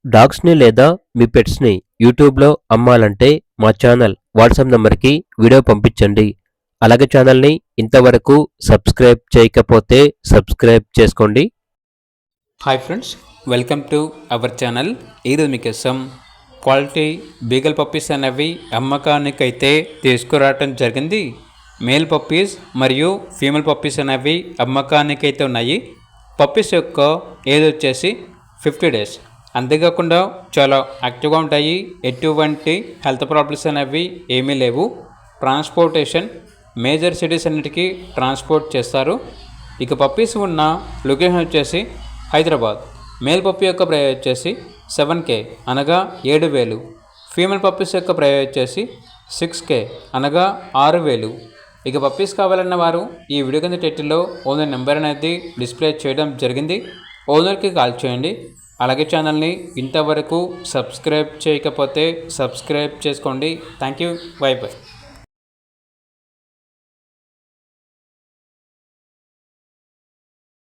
డాగ్స్‌ని లేదా మీ పెట్స్‌ని యూట్యూబ్‌లో అమ్మాలంటే మా ఛానల్ వాట్సాప్ నంబర్‌కి వీడియో పంపించండి. అలాగే ఛానల్‌ని ఇంతవరకు సబ్స్క్రైబ్ చేయకపోతే సబ్స్క్రైబ్ చేసుకోండి. Hi friends, welcome to our channel. ఈరోజు మీకోసం క్వాలిటీ బీగల్ పప్పీస్ అనేవి అమ్మకానికైతే తీసుకురావటం జరిగింది. మేల్ పప్పీస్ మరియు ఫీమేల్ పప్పీస్ అనేవి అమ్మకానికైతే ఉన్నాయి. పప్పీస్ యొక్క ఏజ్ వచ్చేసి 50 డేస్. అంతేకాకుండా చాలా యాక్టివ్గా ఉంటాయి. ఎటువంటి హెల్త్ ప్రాబ్లమ్స్ అనేవి ఏమీ లేవు. ట్రాన్స్పోర్టేషన్ మేజర్ సిటీస్ అన్నిటికీ ట్రాన్స్పోర్ట్ చేస్తారు. ఇక పప్పీస్ ఉన్న లొకేషన్ వచ్చేసి హైదరాబాద్. మేల్ పప్పీ యొక్క ప్రైస్ వచ్చేసి 7K అనగా 7,000. ఫీమేల్ పప్పీస్ యొక్క ప్రైస్ వచ్చేసి 6K అనగా 6,000. ఇక పప్పీస్ కావాలన్న వారు ఈ వీడియో కింద టైటిల్లో ఓనర్ నెంబర్ అనేది డిస్ప్లే చేయడం జరిగింది. ఓనర్కి కాల్ చేయండి. అలాగే ఛానల్ని ఇంతవరకు సబ్స్క్రైబ్ చేయకపోతే సబ్స్క్రైబ్ చేసుకోండి. Thank you. By by.